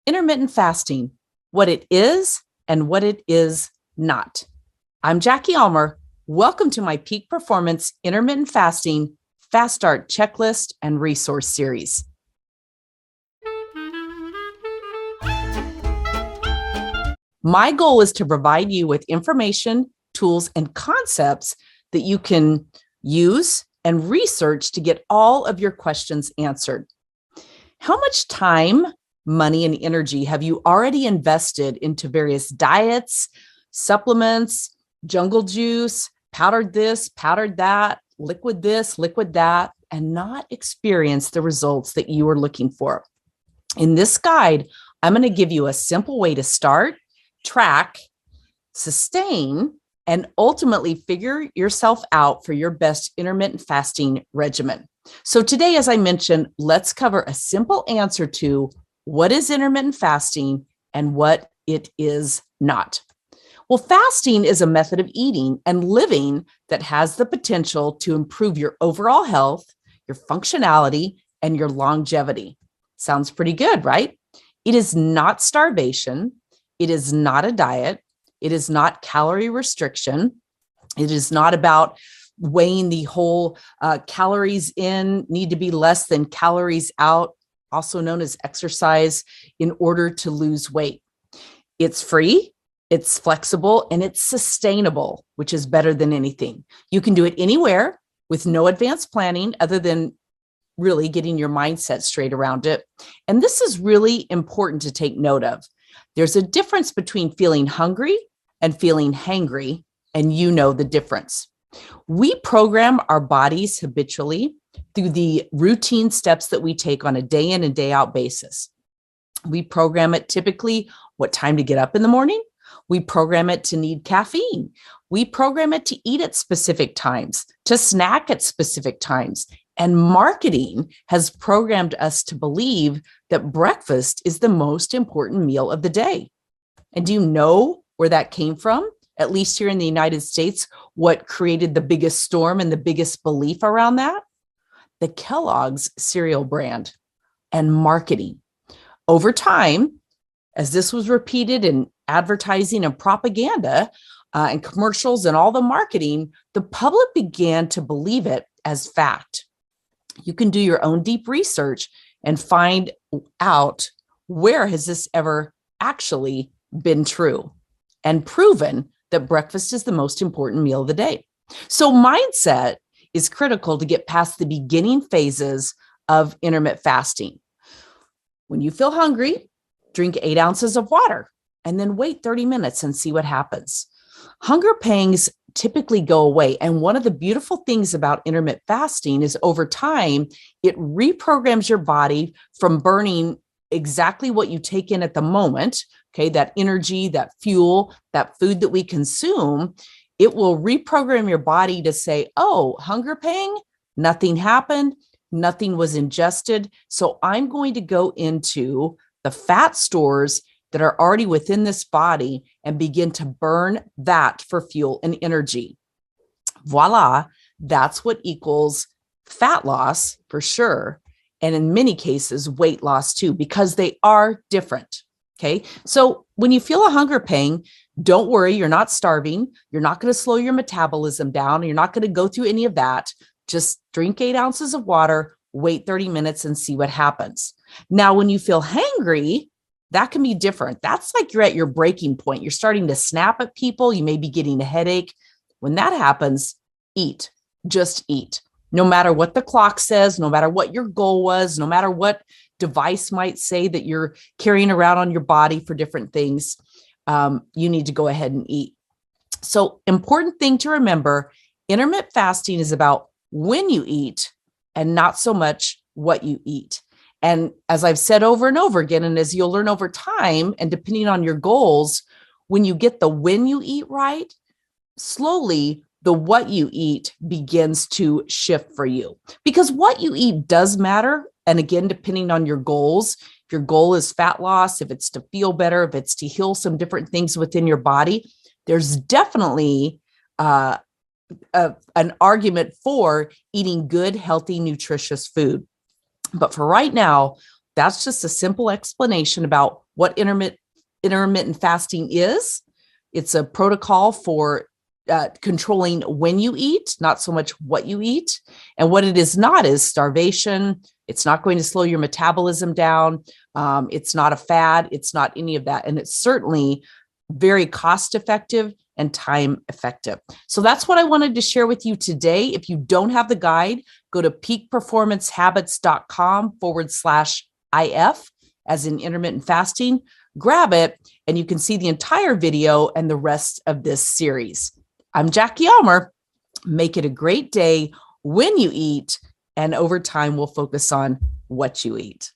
intermittent fasting, what it is and what it is not. I'm Jackie Almer. Welcome to my Peak Performance Intermittent Fasting Fast Start Checklist and Resource Series. My goal is to provide you with information, tools, and concepts that you can use and research to get all of your questions answered. How much time, money, and energy have you already invested into various diets, supplements, jungle juice, powdered this, powdered that, liquid this, liquid that, and not experienced the results that you are looking for? In this guide, I'm going to give you a simple way to start, track, sustain, and ultimately figure yourself out for your best intermittent fasting regimen. So today, as I mentioned, let's cover a simple answer to what is intermittent fasting and what it is not. Well, fasting is a method of eating and living that has the potential to improve your overall health, your functionality, and your longevity. Sounds pretty good, right? It is not starvation. It is not a diet. It is not calorie restriction. It is not about weighing the whole calories in need to be less than calories out, also known as exercise, in order to lose weight. It's free, it's flexible, and it's sustainable, which is better than anything. You can do it anywhere with no advanced planning other than really getting your mindset straight around it. And this is really important to take note of. There's a difference between feeling hungry and feeling hangry, and you know the difference. We program our bodies habitually through the routine steps that we take on a day in and day out basis. We program it typically what time to get up in the morning. We program it to need caffeine. We program it to eat at specific times, to snack at specific times. And marketing has programmed us to believe that breakfast is the most important meal of the day. And do you know where that came from? At least here in the United States, what created the biggest storm and the biggest belief around that? The Kellogg's cereal brand and marketing. Over time, as this was repeated in advertising and propaganda and commercials and all the marketing, the public began to believe it as fact. You can do your own deep research and find out where has this ever actually been true and proven that breakfast is the most important meal of the day. So mindset is critical to get past the beginning phases of intermittent fasting. When you feel hungry, drink 8 ounces of water and then wait 30 minutes and see what happens. Hunger pangs typically go away. And one of the beautiful things about intermittent fasting is over time, it reprograms your body from burning exactly what you take in at the moment. Okay, that energy, that fuel, that food that we consume, it will reprogram your body to say, oh, hunger pang, nothing happened, nothing was ingested. So I'm going to go into the fat stores that are already within this body and begin to burn that for fuel and energy. Voila, that's what equals fat loss for sure. And in many cases, weight loss too, because they are different. Okay. So when you feel a hunger pang, don't worry. You're not starving. You're not going to slow your metabolism down. You're not going to go through any of that. Just drink 8 ounces of water, wait 30 minutes and see what happens. Now, when you feel hangry, that can be different. That's like you're at your breaking point. You're starting to snap at people. You may be getting a headache. When that happens, eat. Just eat. No matter what the clock says, no matter what your goal was, no matter what device might say that you're carrying around on your body for different things, you need to go ahead and eat. So important thing to remember, intermittent fasting is about when you eat and not so much what you eat. And as I've said over and over again, and as you'll learn over time, and depending on your goals, when you get the when you eat right, slowly the what you eat begins to shift for you. Because what you eat does matter. And again, depending on your goals, if your goal is fat loss, if it's to feel better, if it's to heal some different things within your body, there's definitely an argument for eating good, healthy, nutritious food. But for right now, That's just a simple explanation about what intermittent fasting is. It's a protocol for controlling when you eat, not so much what you eat. And what it is not is starvation. It's not going to slow your metabolism down. It's not a fad. It's not any of that. And it's certainly very cost effective and time effective. So that's what I wanted to share with you today. If you don't have the guide, go to peakperformancehabits.com/IF, as in intermittent fasting. Grab it, and you can see the entire video and the rest of this series. I'm Jackie Almer. Make it a great day when you eat, and over time, we'll focus on what you eat.